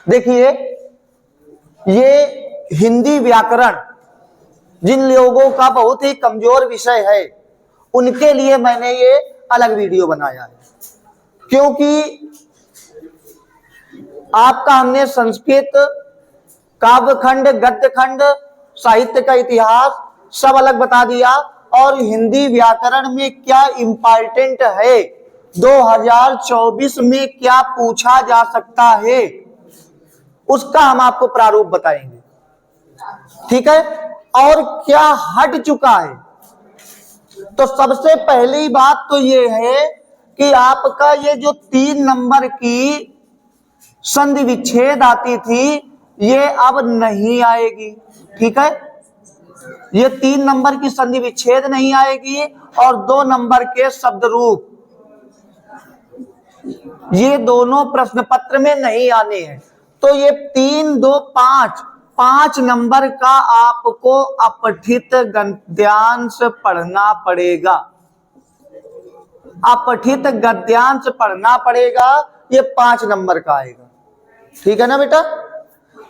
देखिए, ये हिंदी व्याकरण जिन लोगों का बहुत ही कमजोर विषय है उनके लिए मैंने ये अलग वीडियो बनाया है, क्योंकि आपका हमने संस्कृत काव्य खंड, गद्य खंड, साहित्य का इतिहास सब अलग बता दिया, और हिंदी व्याकरण में क्या इंपॉर्टेंट है, 2024 में क्या पूछा जा सकता है, उसका हम आपको प्रारूप बताएंगे। ठीक है, और क्या हट चुका है। तो सबसे पहली बात तो ये है कि आपका ये जो 3 नंबर की संधि विच्छेद आती थी ये अब नहीं आएगी। ठीक है, ये 3 नंबर की संधि विच्छेद नहीं आएगी, और 2 नंबर के शब्द रूप ये दोनों प्रश्न पत्र में नहीं आने हैं। तो ये 3, 2, 5 नंबर का आपको अपठित गद्यांश पढ़ना पड़ेगा। अपठित गद्यांश पढ़ना पड़ेगा, ये 5 नंबर का आएगा। ठीक है ना बेटा।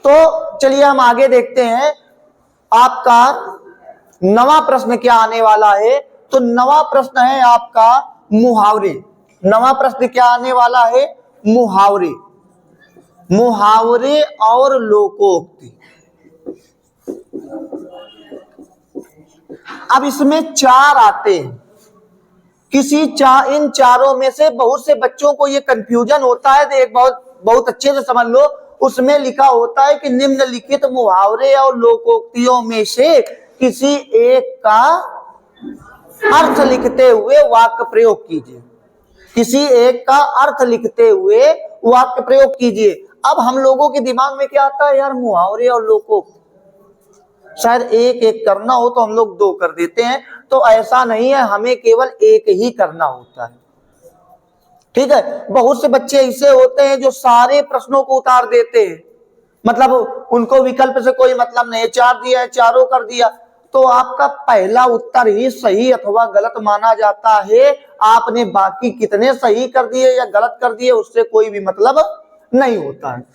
तो चलिए हम आगे देखते हैं आपका नवा प्रश्न क्या आने वाला है। तो नवा प्रश्न है आपका मुहावरे। नवा प्रश्न क्या आने वाला है, मुहावरे। मुहावरे और लोकोक्ति। अब इसमें 4 आते हैं, इन चारों में से बहुत से बच्चों को ये कंफ्यूजन होता है। तो एक बहुत अच्छे से समझ लो, उसमें लिखा होता है कि निम्नलिखित मुहावरे और लोकोक्तियों में से किसी एक का अर्थ लिखते हुए वाक्य प्रयोग कीजिए। किसी एक का अर्थ लिखते हुए वाक्य प्रयोग कीजिए। अब हम लोगों के दिमाग में क्या आता है, यार मुहावरे और लोकोक्ति शायद एक एक करना हो तो हम लोग 2 कर देते हैं। तो ऐसा नहीं है, हमें केवल एक ही करना होता है। ठीक है, बहुत से बच्चे ऐसे होते हैं जो सारे प्रश्नों को उतार देते हैं, मतलब उनको विकल्प से कोई मतलब नहीं, 4 दिया है, चारों कर दिया। तो आपका पहला उत्तर ही सही अथवा गलत माना जाता है। आपने बाकी कितने सही कर दिए या गलत कर दिए उससे कोई भी मतलब नहीं होता है।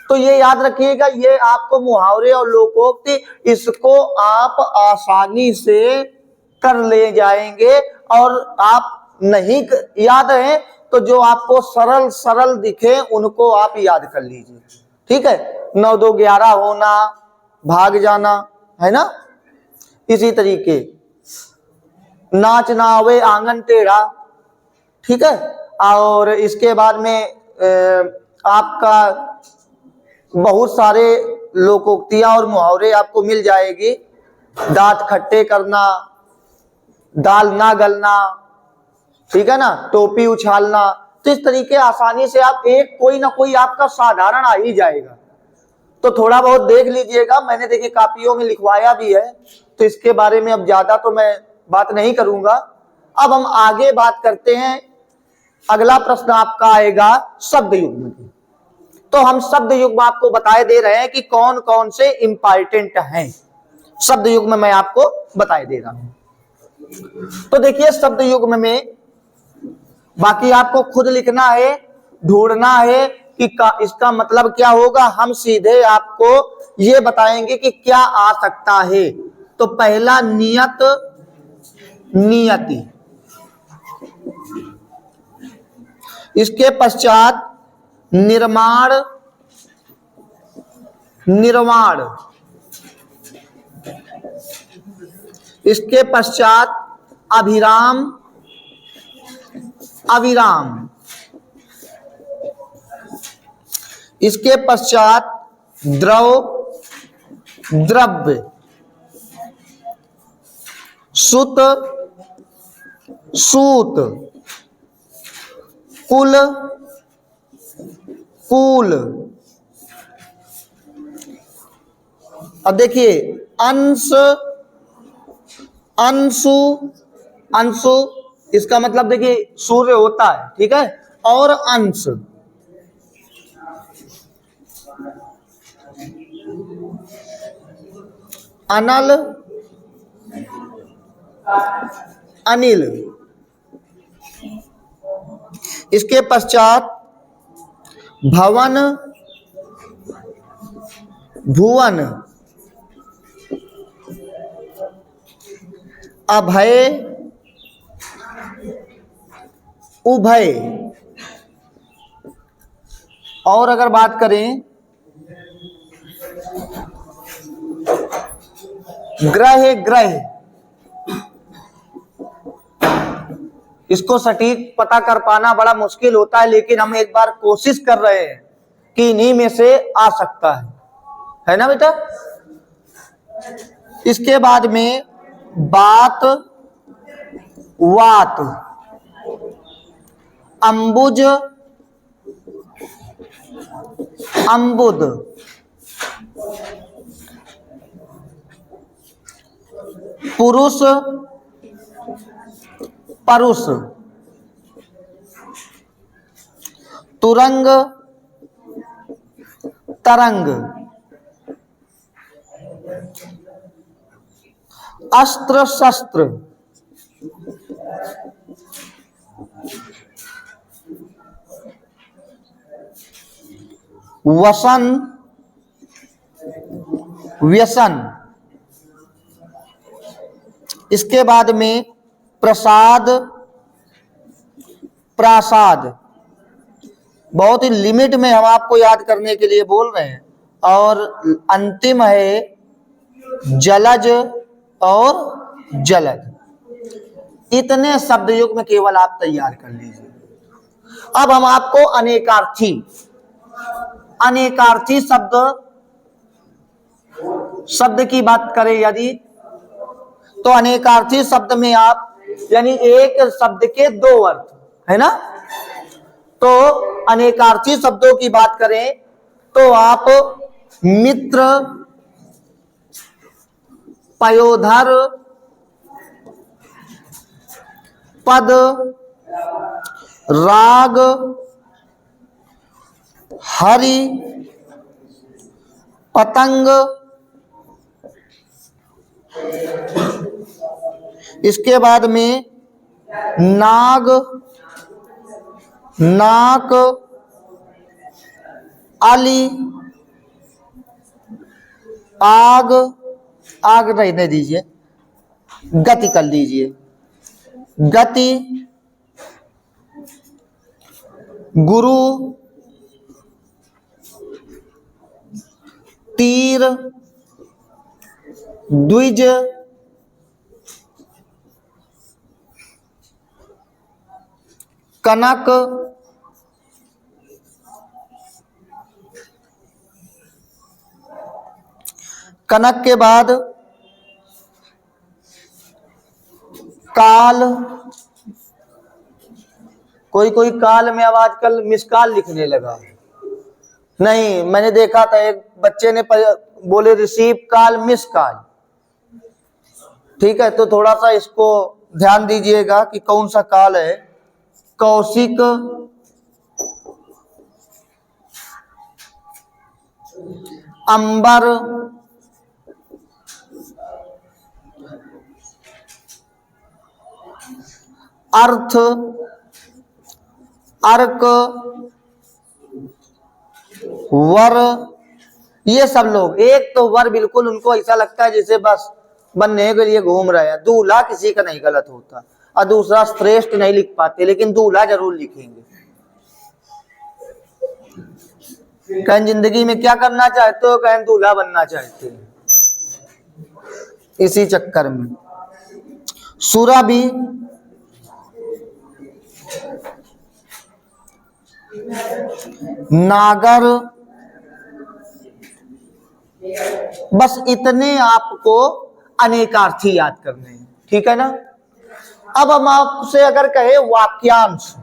तो ये याद रखिएगा, ये आपको मुहावरे और लोकोक्ति इसको आप आसानी से कर ले जाएंगे। और आप नहीं याद है तो जो आपको सरल सरल दिखे उनको आप याद कर लीजिए। ठीक है, 9, 2, 11 होना, भाग जाना, है ना। इसी तरीके नाच ना आवे आंगन टेढ़ा। ठीक है, और इसके बाद में आपका बहुत सारे लोकोक्तियां और मुहावरे आपको मिल जाएगी। दांत खट्टे करना, दाल ना गलना, ठीक है ना, टोपी उछालना। तो इस तरीके आसानी से आप एक कोई ना कोई आपका साधारण आ ही जाएगा। तो थोड़ा बहुत देख लीजिएगा, मैंने देखिए कापियों में लिखवाया भी है, तो इसके बारे में अब ज्यादा तो मैं बात नहीं करूंगा। अब हम आगे बात करते हैं। अगला प्रश्न आपका आएगा शब्द युग्म की। तो हम शब्द युग्म आपको बताए दे रहे हैं कि कौन कौन से इंपॉर्टेंट हैं। शब्द युग्म मैं आपको बताए दे रहा हूं। तो देखिए शब्द युग्म में बाकी आपको खुद लिखना है, ढूंढना है कि इसका मतलब क्या होगा। हम सीधे आपको ये बताएंगे कि क्या आ सकता है। तो पहला नियत, नियति। इसके पश्चात निर्माण, निर्वाण। इसके पश्चात अभिराम, अविराम। इसके पश्चात द्रव, द्रव्य। सुत, सूत। कुल, कूल। अब देखिए अंश, अंशु, अंशु। इसका मतलब देखिए सूर्य होता है, ठीक है, और अंश। अनल, अनिल। इसके पश्चात भवन, भुवन, अभय, उभय। और अगर बात करें ग्रह, ग्रह, इसको सटीक पता कर पाना बड़ा मुश्किल होता है, लेकिन हम एक बार कोशिश कर रहे हैं कि इन्हीं में से आ सकता है ना बेटा। इसके बाद में बात, वात, अंबुज, अंबुद, पुरुष, परुष, तुरंग, तरंग, अस्त्र, शस्त्र, वसन, व्यसन। इसके बाद में प्रसाद, प्रासाद। बहुत ही लिमिट में हम आपको याद करने के लिए बोल रहे हैं। और अंतिम है जलज और जलद। इतने शब्द युग में केवल आप तैयार कर लीजिए। अब हम आपको अनेकार्थी, अनेकार्थी शब्द की बात करें यदि, तो अनेकार्थी शब्द में आप यानी एक शब्द के दो अर्थ है ना। तो अनेकार्थी शब्दों की बात करें तो आप मित्र, पयोधर, पद, राग, हरि, पतंग। इसके बाद में नाग, नाक, अली, आग, आग रहने दीजिए, गति कर लीजिए, गति, गुरु, तीर, द्विज, कनक, कनक के बाद काल। कोई कोई काल में अब आजकल मिसकाल लिखने लगा है। नहीं, मैंने देखा था एक बच्चे ने बोले रिसीव काल, मिस काल। ठीक है, तो थोड़ा सा इसको ध्यान दीजिएगा कि कौन सा काल है। कौशिक, अंबर, अर्थ, अर्क, वर। ये सब लोग, एक तो वर बिल्कुल उनको ऐसा लगता है जैसे बस बनने के लिए घूम रहे हैं। दूल्हा किसी का नहीं गलत होता, और दूसरा श्रेष्ठ नहीं लिख पाते, लेकिन दूल्हा जरूर लिखेंगे। कहीं जिंदगी में क्या करना चाहते हो, कहीं दूल्हा बनना चाहते हैं, इसी चक्कर में। सुरभि, नागर। बस इतने आपको अनेकार्थी याद करने हैं, ठीक है ना। अब हम आपसे अगर कहे वाक्यांश,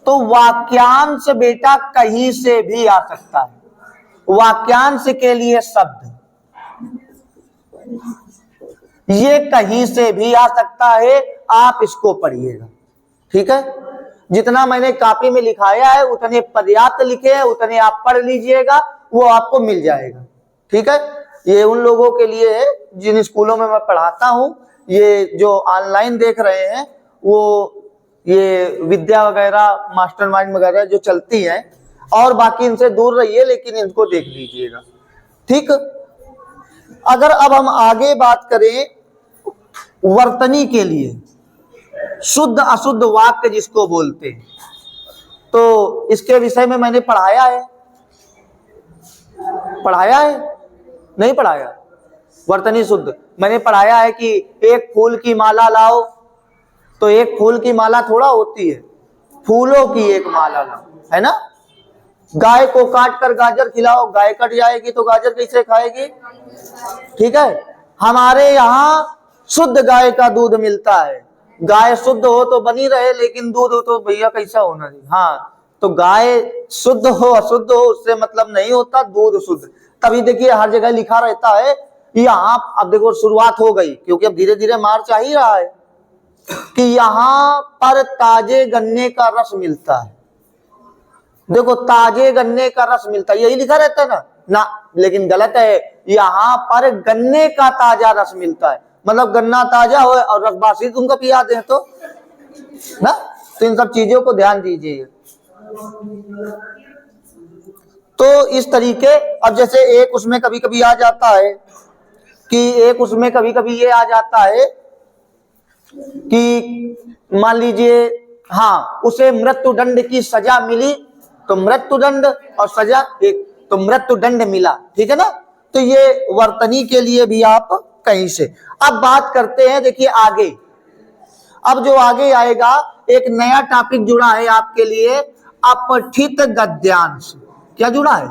तो वाक्यांश बेटा कहीं से भी आ सकता है। वाक्यांश के लिए शब्द ये कहीं से भी आ सकता है, आप इसको पढ़िएगा, ठीक है। जितना मैंने कॉपी में लिखाया है उतने पर्याप्त लिखे हैं, उतने आप पढ़ लीजिएगा, वो आपको मिल जाएगा, ठीक है। ये उन लोगों के लिए है जिन स्कूलों में मैं पढ़ाता हूं। ये जो ऑनलाइन देख रहे हैं, वो ये विद्या वगैरह, मास्टरमाइंड वगैरह जो चलती है, और बाकी इनसे दूर रहिए, लेकिन इनको देख लीजिएगा। ठीक, अगर अब हम आगे बात करें वर्तनी के लिए, शुद्ध अशुद्ध वाक्य जिसको बोलते हैं, तो इसके विषय में मैंने पढ़ाया है नहीं पढ़ाया? वर्तनी शुद्ध मैंने पढ़ाया है कि एक फूल की माला लाओ, तो एक फूल की माला थोड़ा होती है, फूलों की एक माला लाओ, है ना। गाय को काट कर गाजर खिलाओ, गाय कट जाएगी तो गाजर कैसे खाएगी? ठीक है, हमारे यहाँ शुद्ध गाय का दूध मिलता है। गाय शुद्ध हो तो बनी रहे, लेकिन दूध हो तो भैया कैसा होना चाहिए। हाँ, तो गाय शुद्ध हो अशुद्ध हो उससे मतलब नहीं होता, दूध शुद्ध। तभी देखिए हर जगह लिखा रहता है यहाँ, अब देखो शुरुआत हो गई क्योंकि अब धीरे धीरे मार्च आ ही रहा है, कि यहाँ पर ताजे गन्ने का रस मिलता है। देखो ताजे गन्ने का रस मिलता है, यही लिखा रहता है ना, लेकिन गलत है। यहाँ पर गन्ने का ताजा रस मिलता है, मतलब गन्ना ताजा हो और रसबासी तुमको पिया दे तो ना। तो इन सब चीजों को ध्यान दीजिए। तो इस तरीके, अब जैसे एक उसमें कभी कभी आ जाता है ये आ जाता है कि मान लीजिए हाँ उसे मृत्युदंड की सजा मिली, तो मृत्युदंड और सजा एक, तो मृत्युदंड मिला, ठीक है ना। तो ये वर्तनी के लिए भी आप कहीं से। अब बात करते हैं, देखिए आगे, अब जो आगे आएगा एक नया टॉपिक जुड़ा है आपके लिए, अपठित गद्यांश। क्या जुड़ा है?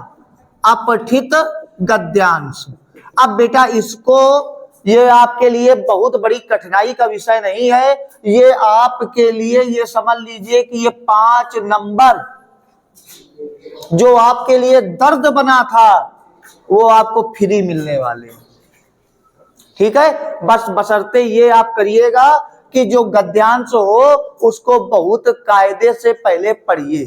अपठित गद्यांश। अब बेटा इसको, ये आपके लिए बहुत बड़ी कठिनाई का विषय नहीं है, ये आपके लिए ये समझ लीजिए कि ये 5 नंबर जो आपके लिए दर्द बना था वो आपको फ्री मिलने वाले हैं। ठीक है, बस बशर्ते ये आप करिएगा कि जो गद्यांश हो उसको बहुत कायदे से पहले पढ़िए।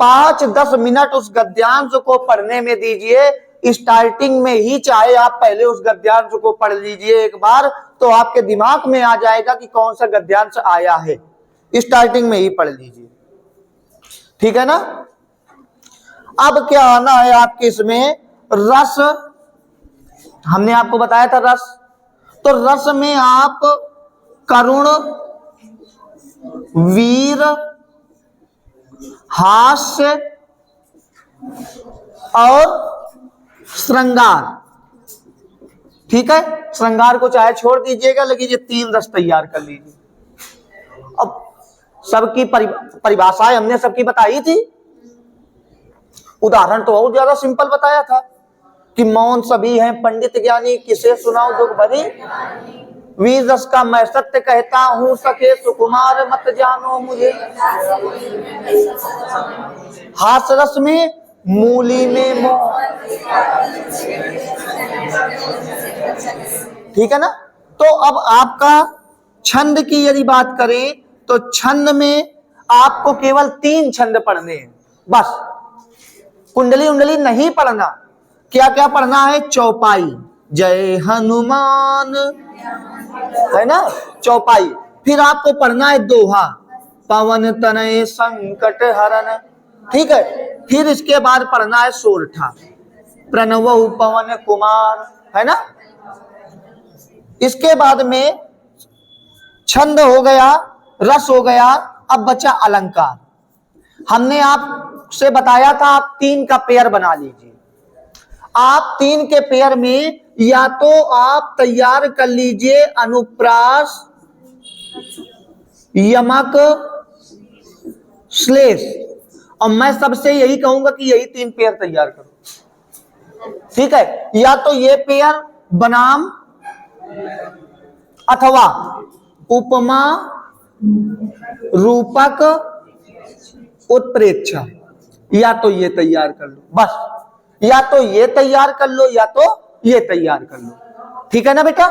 5-10 मिनट उस गद्यांश को पढ़ने में दीजिए, स्टार्टिंग में ही, चाहे आप पहले उस गद्यांश को पढ़ लीजिए एक बार, तो आपके दिमाग में आ जाएगा कि कौन सा गद्यांश आया है। स्टार्टिंग में ही पढ़ लीजिए, ठीक है ना। अब क्या आना है आपके इसमें, रस। हमने आपको बताया था रस, तो रस में आप करुण, वीर, हास्य और श्रृंगार। ठीक है, श्रृंगार को चाहे छोड़ दीजिएगा, लेकिन ये 3 रस तैयार कर लीजिए। अब सबकी परिभाषाएं हमने सबकी बताई थी, उदाहरण तो बहुत ज्यादा सिंपल बताया था कि मौन सभी हैं पंडित ज्ञानी, किसे सुनाओ दुख भरी वीर रस का मैं सत्य कहता हूं, सके सुकुमार मत जानो मुझे। हास रस में मूली में मोह, ठीक है ना। तो अब आपका छंद की यदि बात करें तो छंद में आपको केवल 3 छंद पढ़ने हैं बस, कुंडली उंडली नहीं पढ़ना। क्या क्या पढ़ना है? चौपाई, जय हनुमान, है ना, चौपाई। फिर आपको पढ़ना है दोहा, पवन तनय संकट हरन, ठीक है। फिर इसके बाद पढ़ना है सोरठा, प्रणव पवन कुमार, है ना। इसके बाद में छंद हो गया, रस हो गया, अब बचा अलंकार। हमने आपसे बताया था आप 3 का पेयर बना लीजिए। आप 3 के पेयर में या तो आप तैयार कर लीजिए अनुप्रास, यमक, श्लेष, और मैं सबसे यही कहूंगा कि यही 3 पेयर तैयार करो, ठीक है। या तो ये पेयर बनाम अथवा उपमा, रूपक, उत्प्रेक्षा, या तो ये तैयार कर लो बस, या तो ये तैयार कर लो या तो ये तैयार कर लो, ठीक है ना बेटा।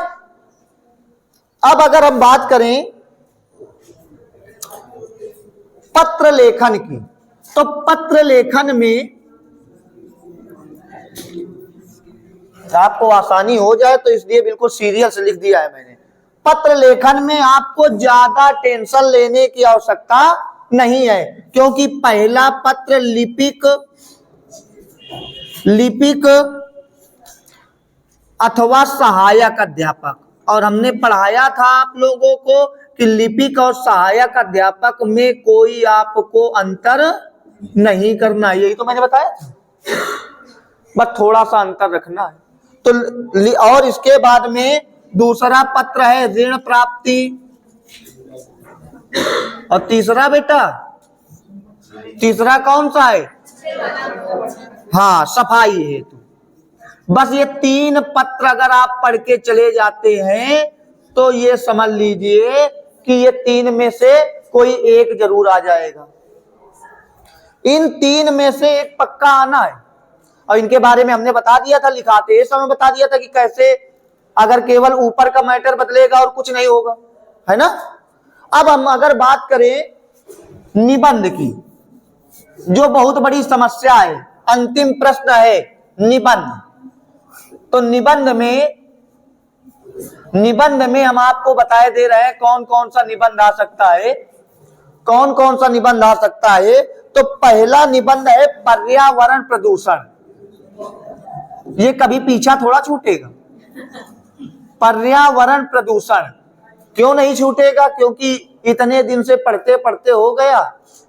अब अगर हम बात करें पत्र लेखन की, तो पत्र लेखन में आपको आसानी हो जाए तो इसलिए बिल्कुल सीरियल से लिख दिया है मैंने। पत्र लेखन में आपको ज्यादा टेंशन लेने की आवश्यकता नहीं है, क्योंकि पहला पत्र लिपिक अथवा सहायक अध्यापक, और हमने पढ़ाया था आप लोगों को कि लिपिक और सहायक अध्यापक में कोई आपको अंतर नहीं करना है, यही तो मैंने बताया, बस थोड़ा सा अंतर रखना है। तो और इसके बाद में दूसरा पत्र है ऋण प्राप्ति, और तीसरा बेटा, तीसरा कौन सा है? हाँ, सफाई हेतु। बस ये 3 पत्र अगर आप पढ़ के चले जाते हैं तो ये समझ लीजिए कि ये 3 में से कोई एक जरूर आ जाएगा। इन 3 में से एक पक्का आना है, और इनके बारे में हमने बता दिया था, लिखाते समय बता दिया था कि कैसे अगर केवल ऊपर का मैटर बदलेगा और कुछ नहीं होगा, है ना। अब हम अगर बात करें निबंध की, जो बहुत बड़ी समस्या है, अंतिम प्रश्न है निबंध। तो निबंध में हम आपको बताए दे रहे हैं कौन कौन सा निबंध आ सकता है, कौन कौन सा निबंध आ सकता है। तो पहला निबंध है पर्यावरण प्रदूषण, ये कभी पीछा थोड़ा छूटेगा। पर्यावरण प्रदूषण क्यों नहीं छूटेगा? क्योंकि इतने दिन से पढ़ते पढ़ते हो गया,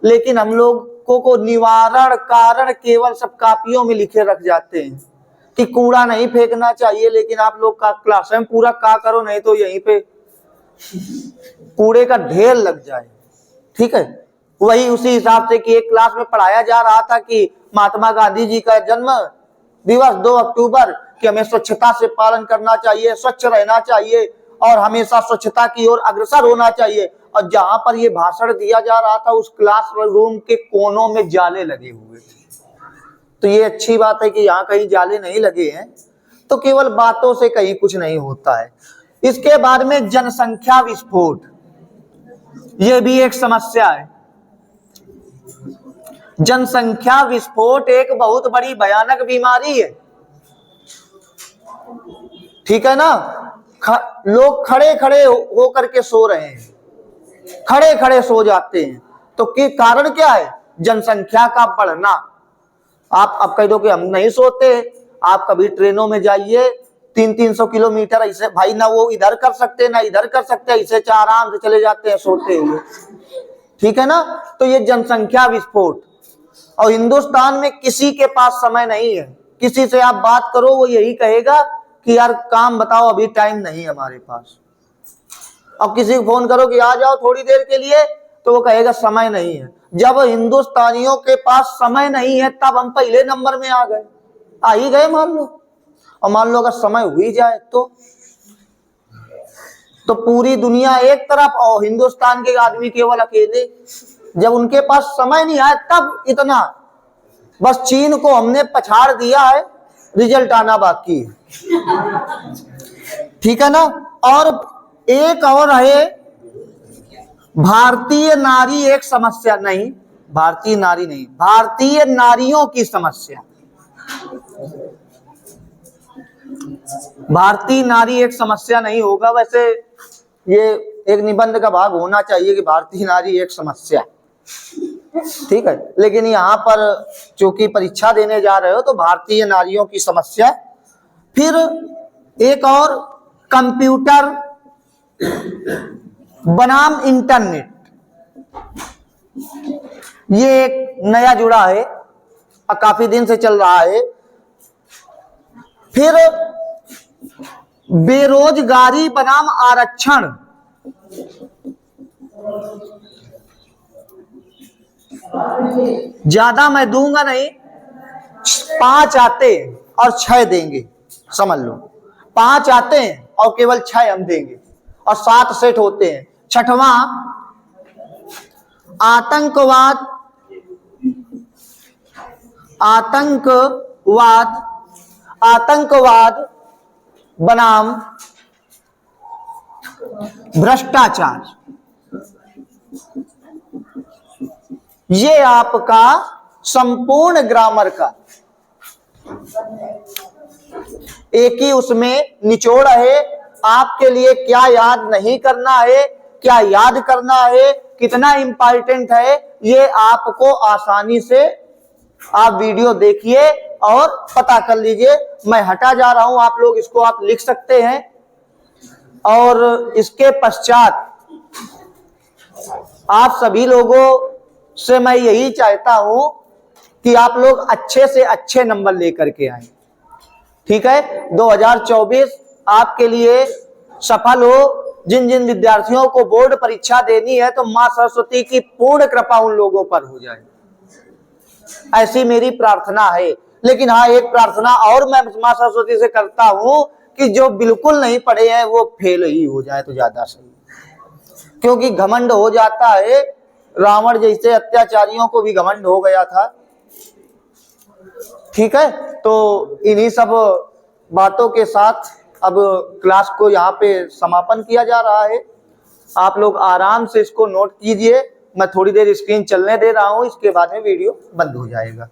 लेकिन हम लोगों को निवारण कारण केवल सब कापियों में लिखे रख जाते हैं कि कूड़ा नहीं फेंकना चाहिए, लेकिन आप लोग का क्लास में पूरा का करो, नहीं तो यहीं पे कूड़े का ढेर लग जाए। ठीक है, वही उसी हिसाब से कि एक क्लास में पढ़ाया जा रहा था कि महात्मा गांधी जी का जन्म दिवस 2 अक्टूबर, कि हमें स्वच्छता से पालन करना चाहिए, स्वच्छ रहना चाहिए और हमेशा स्वच्छता की ओर अग्रसर होना चाहिए। और जहां पर ये भाषण दिया जा रहा था उस क्लास रूम के कोनों में जाले लगे हुए थे। तो ये अच्छी बात है कि यहाँ कहीं जाले नहीं लगे हैं, तो केवल बातों से कहीं कुछ नहीं होता है। इसके बाद में जनसंख्या विस्फोट, ये भी एक समस्या है। जनसंख्या विस्फोट एक बहुत बड़ी भयानक बीमारी है, ठीक है ना। लोग खड़े खड़े हो करके सो रहे हैं, खड़े खड़े सो जाते हैं, तो के कारण क्या है? जनसंख्या का बढ़ना। आप अब कह दो कि हम नहीं सोते, आप कभी ट्रेनों में जाइए 300-300 किलोमीटर, ऐसे भाई ना वो इधर कर सकते ना इधर कर सकते, ऐसे आराम से चले जाते हैं सोते हुए, ठीक है ना। तो ये जनसंख्या विस्फोट, और हिंदुस्तान में किसी के पास समय नहीं है। किसी से आप बात करो वो यही कहेगा कि यार काम बताओ, अभी टाइम नहीं है हमारे पास। अब किसी को फोन करो कि आ जाओ थोड़ी देर के लिए, तो वो कहेगा समय नहीं है। जब हिंदुस्तानियों के पास समय नहीं है तब हम पहले नंबर में आ गए, आ ही गए मान लो। और मान लो अगर समय हुई जाए तो पूरी दुनिया एक तरफ और हिंदुस्तान के आदमी केवल अकेले। जब उनके पास समय नहीं आया तब इतना, बस चीन को हमने पछाड़ दिया है, रिजल्ट आना बाकी है, ठीक है ना। और एक और है भारतीय नारी, एक समस्या नहीं, भारतीय नारी नहीं, भारतीय नारियों की समस्या। भारतीय नारी एक समस्या नहीं होगा, वैसे ये एक निबंध का भाग होना चाहिए कि भारतीय नारी एक समस्या, ठीक है। लेकिन यहाँ पर चूंकि परीक्षा देने जा रहे हो तो भारतीय नारियों की समस्या। फिर एक और कंप्यूटर बनाम इंटरनेट, ये एक नया जुड़ा है और काफी दिन से चल रहा है। फिर बेरोजगारी बनाम आरक्षण, ज्यादा मैं दूंगा नहीं, 5 आते हैं और 6 देंगे, समझ लो 5 आते हैं और केवल 6 हम देंगे और 7 सेट होते हैं। छठवां आतंकवाद, आतंकवाद आतंकवाद बनाम भ्रष्टाचार। ये आपका संपूर्ण ग्रामर का एक ही उसमें निचोड़ है। आपके लिए क्या याद नहीं करना है, क्या याद करना है, कितना इंपॉर्टेंट है, ये आपको आसानी से आप वीडियो देखिए और पता कर लीजिए। मैं हटा जा रहा हूं, आप लोग इसको आप लिख सकते हैं। और इसके पश्चात आप सभी लोगों से मैं यही चाहता हूं कि आप लोग अच्छे से अच्छे नंबर लेकर के आए, ठीक है। 2024 आपके लिए सफल हो। जिन जिन विद्यार्थियों को बोर्ड परीक्षा देनी है तो मां सरस्वती की पूर्ण कृपा उन लोगों पर हो जाए, ऐसी मेरी प्रार्थना है। लेकिन हाँ, एक प्रार्थना और मैं मां सरस्वती से करता हूं कि जो बिल्कुल नहीं पढ़े हैं वो फेल ही हो जाए तो ज्यादा सही, क्योंकि घमंड हो जाता है। रावण जैसे अत्याचारियों को भी घमंड हो गया था, ठीक है। तो इन्हीं सब बातों के साथ अब क्लास को यहाँ पे समापन किया जा रहा है। आप लोग आराम से इसको नोट कीजिए। मैं थोड़ी देर स्क्रीन चलने दे रहा हूँ, इसके बाद में वीडियो बंद हो जाएगा।